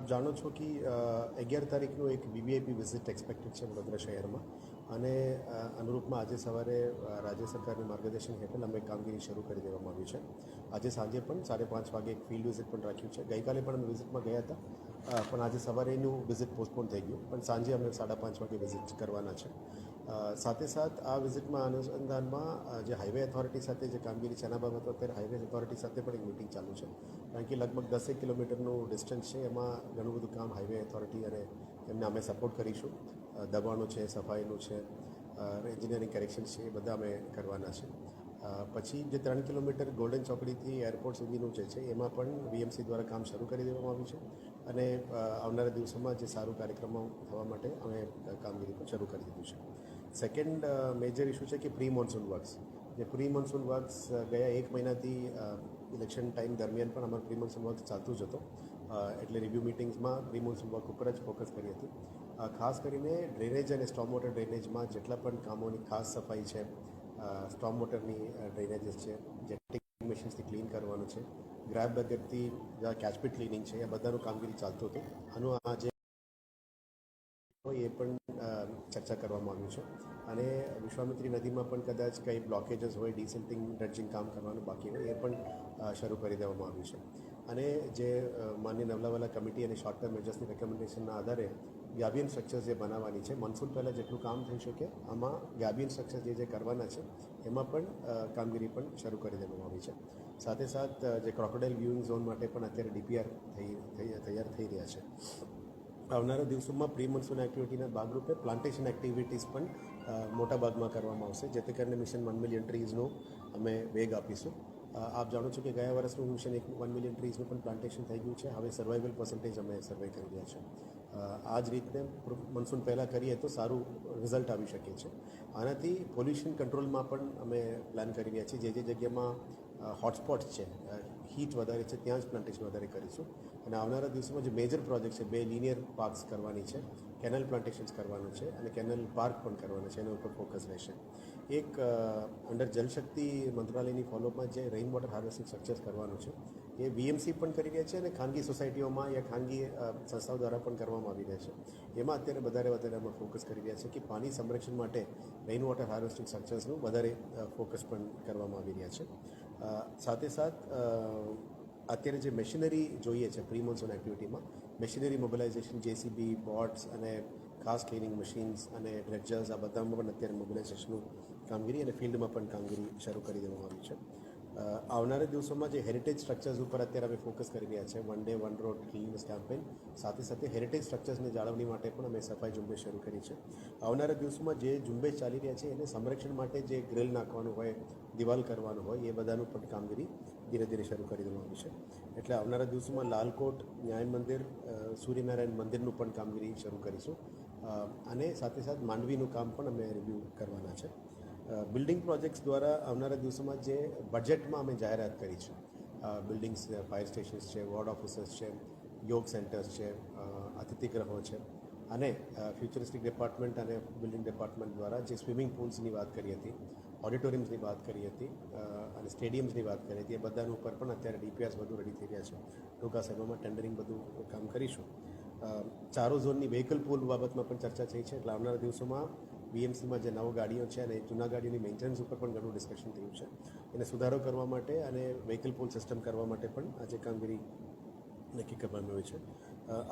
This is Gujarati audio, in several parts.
આપ જાણો છો કે 11 તારીખનું એક વીવીઆઈપી વિઝિટ એક્સપેક્ટેડ છે વડોદરા શહેરમાં અને અનુરૂપમાં આજે સવારે રાજ્ય સરકારની માર્ગદર્શન હેઠળ અમે કામગીરી શરૂ કરી દેવામાં આવી છે. આજે સાંજે પણ 5:30 વાગે એક ફિલ્ડ વિઝિટ પણ રાખ્યું છે. ગઈકાલે પણ અમે વિઝિટમાં ગયા હતા, પણ આજે સવારે એનું વિઝિટ પોસ્ટપોન થઈ ગયું, પણ સાંજે અમે 5:30 વાગે વિઝિટ કરવાના છે. સાથે સાથ આ વિઝિટમાં અનુસંધાનમાં જે હાઈવે ઓથોરિટી સાથે જે કામગીરી છે એના બાબતો અત્યારે હાઈવે ઓથોરિટી સાથે પણ એક મિટિંગ ચાલુ છે, કારણ કે લગભગ 10 કિલોમીટરનું ડિસ્ટન્સ છે. એમાં ઘણું બધું કામ હાઈવે ઓથોરિટી અને એમને અમે સપોર્ટ કરીશું. દબાણો છે, સફાઈનું છે, એન્જિનિયરિંગ કરેક્શન છે, એ બધા અમે કરવાના છે. પછી જે 3 કિલોમીટર ગોલ્ડન ચોકડીથી એરપોર્ટ સુધીનું જે છે એમાં પણ વીએમસી દ્વારા કામ શરૂ કરી દેવામાં આવ્યું છે અને આવનારા દિવસોમાં જે સારું કાર્યક્રમો થવા માટે અમે કામગીરી પણ શરૂ કરી દીધું છે. સેકન્ડ મેજર ઇસ્યુ છે કે પ્રી મોન્સૂન વર્ક્સ. જે પ્રી મોન્સૂન વર્ક્સ ગયા 1 મહિનાથી ઇલેક્શન ટાઈમ દરમિયાન પણ અમારું પ્રી મોન્સૂન વર્ક ચાલતું જ હતો, એટલે રિવ્યૂ મિટિંગ્સમાં પ્રી મોન્સૂન વર્ક ઉપર જ ફોકસ કરી હતી. ખાસ કરીને ડ્રેનેજ અને સ્ટોમ વોટર ડ્રેનેજમાં જેટલા પણ કામોની ખાસ સફાઈ છે, સ્ટોમ વોટરની ડ્રેનેજીસ છે, જેટિંગ મશીન્સથી ક્લીન કરવાનું છે, ગ્રેબ બકેટથી કેચપીટ ક્લિનિંગ છે, એ બધાનું કામગીરી ચાલતું હતું. આનું આજે એ પણ ચર્ચા કરવામાં આવ્યું છે અને વિશ્વામિત્રી નદીમાં પણ કદાચ કંઈ બ્લોકેજીસ હોય, ડિસિલ્ટિંગ ડ્રેજિંગ કામ કરવાનું બાકી હોય, એ પણ શરૂ કરી દેવામાં આવ્યું છે. અને જે માન્ય નવલાવાલા કમિટી અને શોર્ટ ટર્મ મેજર્સની રેકમેન્ડેશનના આધારે ગેબિયન સ્ટ્રક્ચર્સ જે બનાવવાની છે, મોન્સૂન પહેલાં જેટલું કામ થઈ શકે આમાં ગેબિયન સ્ટ્રક્ચર્સ જે કરવાના છે એમાં પણ કામગીરી પણ શરૂ કરી દેવામાં આવી છે. સાથે સાથ જે ક્રોકોડાઇલ વ્યુઇંગ ઝોન માટે પણ અત્યારે ડીપીઆર તૈયાર થઈ રહ્યા છે. આવનારા દિવસોમાં પ્રી મોન્સૂન એક્ટિવિટીના ભાગરૂપે પ્લાન્ટેશન એક્ટિવિટીઝ પણ મોટા ભાગમાં કરવામાં આવશે, જેથી કરીને મિશન 1 મિલિયન ટ્રીઝનો અમે વેગ આપીશું. આપ જાણો છો કે ગયા વર્ષનું મિશન 1 મિલિયન ટ્રીઝનું પણ પ્લાન્ટેશન થઈ ગયું છે. હવે સર્વાઇવલ પર્સન્ટેજ અમે સર્વે કરી રહ્યા છીએ. આ જ રીતે મોન્સૂન પહેલાં કરીએ તો સારું રિઝલ્ટ આવી શકે છે. આનાથી પોલ્યુશન કંટ્રોલમાં પણ અમે પ્લાન કરી રહ્યા છીએ. જે જગ્યામાં હોટસ્પોટ્સ છે, હીટ વધારે છે, ત્યાં જ પ્લાન્ટેશન વધારે કરીશું. અને આવનારા દિવસોમાં જે મેજર પ્રોજેક્ટ છે, 2 લિનિયર પાર્ક્સ કરવાની છે, કેનલ પ્લાન્ટેશન્સ કરવાનું છે અને કેનલ પાર્ક પણ કરવાના છે, એના ઉપર ફોકસ રહેશે. એક અંડર જલશક્તિ મંત્રાલયની ફોલોઅપમાં જે રેઇન વોટર હાર્વેસ્ટિંગ સ્ટ્રક્ચર્સ કરવાનું છે, એ વીએમસી પણ કરી રહ્યા છે અને ખાનગી સોસાયટીઓમાં યા ખાનગી સંસ્થાઓ દ્વારા પણ કરવામાં આવી રહ્યા છે. એમાં અત્યારે વધારે અમે ફોકસ કરી રહ્યા છે કે પાણી સંરક્ષણ માટે રેઇન વોટર હાર્વેસ્ટિંગ સ્ટ્રક્ચર્સનું વધારે ફોકસ પણ કરવામાં આવી રહ્યા છે. સાથે સાથ અત્યારે જે મશીનરી જોઈએ છે પ્રી મોન્સૂન એક્ટિવિટીમાં, મશીનરી મોબિલાઇઝેશન, જેસીબી, બોટ્સ અને ખાસ ક્લિનિંગ મશીન્સ અને ડ્રેજર્સ, આ બધામાં પણ અત્યારે મોબિલાઇઝેશનનું કામગીરી અને ફિલ્ડમાં પણ કામગીરી શરૂ કરી દેવામાં આવી છે. આવનારા દિવસોમાં જે હેરિટેજ સ્ટ્રક્ચર્સ ઉપર અત્યારે અમે ફોકસ કરી રહ્યા છે, 1 ડે 1 રોડ ક્લીનનેસ કેમ્પેઇન, સાથે હેરિટેજ સ્ટ્રક્ચર્સની જાળવણી માટે પણ અમે સફાઈ ઝુંબેશ શરૂ કરી છે. આવનારા દિવસોમાં જે ઝુંબેશ ચાલી રહ્યા છે એને સંરક્ષણ માટે જે ગ્રીલ નાખવાનું હોય, દિવાલ કરવાનું હોય, એ બધાનું પણ કામગીરી ધીરે શરૂ કરી દેવામાં આવી છે. એટલે આવનારા દિવસોમાં લાલકોટ, ન્યાય મંદિર, સૂર્યનારાયણ મંદિરનું પણ કામગીરી શરૂ કરીશું અને સાથે માંડવીનું કામ પણ અમે રિવ્યૂ કરવાના છે. બિલ્ડિંગ પ્રોજેક્ટ્સ દ્વારા આવનારા દિવસોમાં જે બજેટમાં અમે જાહેરાત કરી છે, બિલ્ડિંગ્સ, ફાયર સ્ટેશન્સ છે, વોર્ડ ઓફિસર્સ છે, યોગ સેન્ટર્સ છે, અતિથિગૃહો છે અને ફ્યુચરિસ્ટિક ડિપાર્ટમેન્ટ અને બિલ્ડિંગ ડિપાર્ટમેન્ટ દ્વારા જે સ્વિમિંગ પુલ્સની વાત કરી હતી, ઓડિટોરિયમ્સની વાત કરી હતી અને સ્ટેડિયમ્સની વાત કરી હતી, એ બધાનું ઉપર પણ અત્યારે ડીપીઆર્સ બધું રેડી થઈ રહ્યા છે. ટૂંકા સમયમાં ટેન્ડરિંગ બધું કામ કરીશું. ચારો ઝોનની વ્હીકલ પુલ બાબતમાં પણ ચર્ચા થઈ છે. એટલે આવનારા દિવસોમાં બીએમસીમાં જે નવો ગાડીઓ છે અને જૂના ગાડીઓની મેન્ટેનન્સ ઉપર પણ ઘણું ડિસ્કશન થયું છે. એને સુધારો કરવા માટે અને વ્હીકલ પુલ સિસ્ટમ કરવા માટે પણ આજે કામગીરી નક્કી કરવામાં આવી છે.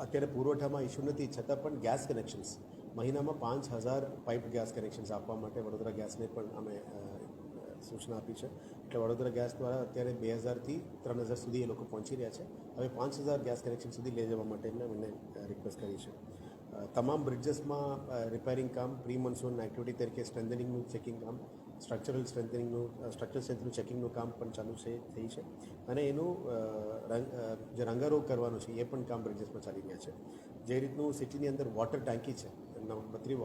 અત્યારે પુરવઠામાં ઇસ્યુ નથી, છતાં પણ ગેસ કનેક્શન્સ મહિનામાં 5000 પાઇપ ગેસ કનેક્શન્સ આપવા માટે વડોદરા ગેસને પણ અમે સૂચના આપી છે. એટલે વડોદરા ગેસ દ્વારા અત્યારે 2000થી 3000 સુધી એ લોકો પહોંચી રહ્યા છે. હવે 5000 ગેસ કનેક્શન સુધી લઈ જવા માટે એમને રિક્વેસ્ટ કરી છે. તમામ બ્રિજેસમાં રિપેરિંગ કામ પ્રી મોન્સૂન એક્ટિવિટી તરીકે સ્ટ્રેન્થનિંગનું ચેકિંગ કામ, સ્ટ્રક્ચરલ સ્ટ્રેન્થનું ચેકિંગનું કામ પણ ચાલુ થઈ છે અને એનું જે રંગારોગ કરવાનું છે એ પણ કામ બ્રિજેસમાં ચાલી રહ્યા છે. જે રીતનું સિટીની અંદર વોટર ટાંકી છે, 32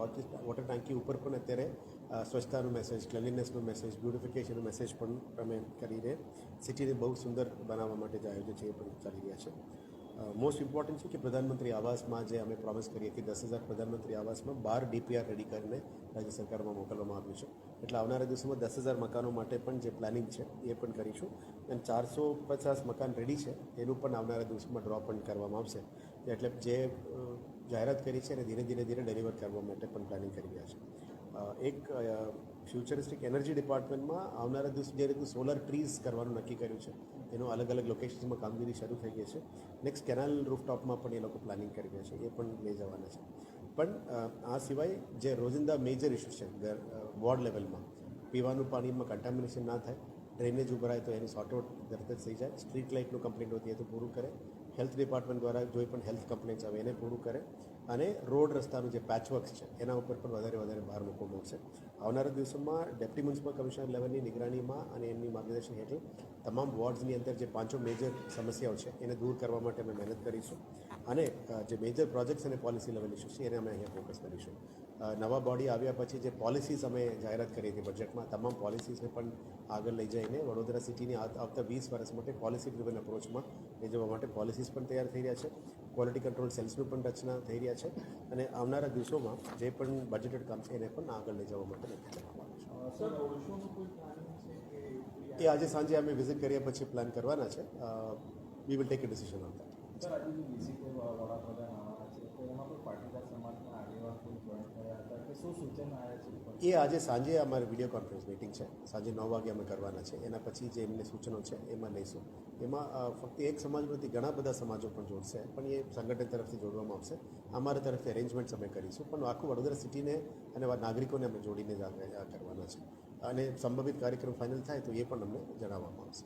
વોટર ટાંકી ઉપર પણ અત્યારે સ્વચ્છતાનો મેસેજ, ક્લિનલીનેસનો મેસેજ, બ્યુટિફિકેશનનો મેસેજ પણ અમે કરીને સિટીને બહુ સુંદર બનાવવા માટે જે આયોજન છે એ પણ ચાલી રહ્યા છે. મોસ્ટ ઇમ્પોર્ટન્ટ છે કે પ્રધાનમંત્રી આવાસમાં જે અમે પ્રોમિસ કરી હતી 10,000 પ્રધાનમંત્રી આવાસમાં 12 ડીપીઆર રેડી કરીને રાજ્ય સરકારમાં મોકલવામાં આવ્યું છે. એટલે આવનારા દિવસોમાં 10,000 મકાનો માટે પણ જે પ્લાનિંગ છે એ પણ કરીશું અને 450 મકાન રેડી છે એનું પણ આવનારા દિવસોમાં ડ્રો પણ કરવામાં આવશે. એટલે જે જાહેરાત કરી છે એને ધીરે ધીરે ડિલિવર કરવા માટે પણ પ્લાનિંગ કરી રહ્યા છે. એક ફ્યુચરિસ્ટિક એનર્જી ડિપાર્ટમેન્ટમાં આવનારા દિવસ જે રીતે સોલર ટ્રીઝ કરવાનું નક્કી કર્યું છે એનું અલગ અલગ લોકેશન્સમાં કામગીરી શરૂ થઈ ગઈ છે. નેક્સ્ટ કેનાલ રૂફટોપમાં પણ એ લોકો પ્લાનિંગ કરી રહ્યા છે, એ પણ લઈ જવાના છે. પણ આ સિવાય જે રોજિંદા મેજર ઇસ્યુઝ છે વોર્ડ લેવલમાં, પીવાનું પાણીમાં કન્ટામિનેશન ના થાય, ડ્રેનેજ ઉભરાય તો એની સોર્ટ આઉટ તરત જ થઈ જાય, સ્ટ્રીટ લાઇટનું કમ્પ્લેન્ટ હોતી હોય તો પૂરું કરે, હેલ્થ ડિપાર્ટમેન્ટ દ્વારા કોઈ પણ હેલ્થ કમ્પ્લેન્ટ્સ આવે એને પૂરું કરે, અને રોડ રસ્તાનું જે પેચવર્ક્સ છે એના ઉપર પણ વધારે ભાર મૂકવામાં આવશે. આવનારા દિવસોમાં ડેપ્ટી મ્યુનિસિપલ કમિશનર લેવલની નિગરાનીમાં અને એમની માર્ગદર્શન હેઠળ તમામ વોર્ડ્સની અંદર જે 5 મેજર સમસ્યાઓ છે એને દૂર કરવા માટે અમે મહેનત કરીશું. અને જે મેજર પ્રોજેક્ટ્સ અને પોલિસી લેવલ ઇસ્યુઝ છે એને અમે અહીંયા ફોકસ કરીશું. નવા બોડી આવ્યા પછી જે પોલિસીઝ અમે જાહેરાત કરી હતી બજેટમાં, તમામ પોલિસીઝને પણ આગળ લઈ જઈને વડોદરા સિટીની આવતા 20 વર્ષ માટે પોલિસી ડ્રિવન અપ્રોચમાં લઈ જવા માટે પોલિસીઝ પણ તૈયાર થઈ રહ્યા છે. ક્વોલિટી કંટ્રોલ સેલ્સનું પણ રચના થઈ રહ્યા છે, અને આવનારા દિવસોમાં જે પણ બજેટેડ કામ છે એને પણ આગળ લઈ જવા માટે નક્કી કરવામાં આવ્યું છે. એ આજે સાંજે અમે વિઝિટ કર્યા પછી પ્લાન કરવાના છે. We will take a decision on that. એ આજે સાંજે અમારી વિડીયો કોન્ફરન્સ મિટિંગ છે, સાંજે 9 વાગે અમે કરવાના છે. એના પછી જે એમને સૂચનો છે એમાં લઈશું. એમાં ફક્ત એક સમાજ નથી, ઘણા બધા સમાજો પણ જોડશે, પણ એ સંગઠન તરફથી જોડવામાં આવશે. અમારા તરફથી અરેન્જમેન્ટ્સ અમે કરીશું, પણ આખું વડોદરા સિટીને અને નાગરિકોને અમે જોડીને જ આ કરવાના છે. અને સંભવિત કાર્યક્રમ ફાઇનલ થાય તો એ પણ અમને જણાવવામાં આવશે.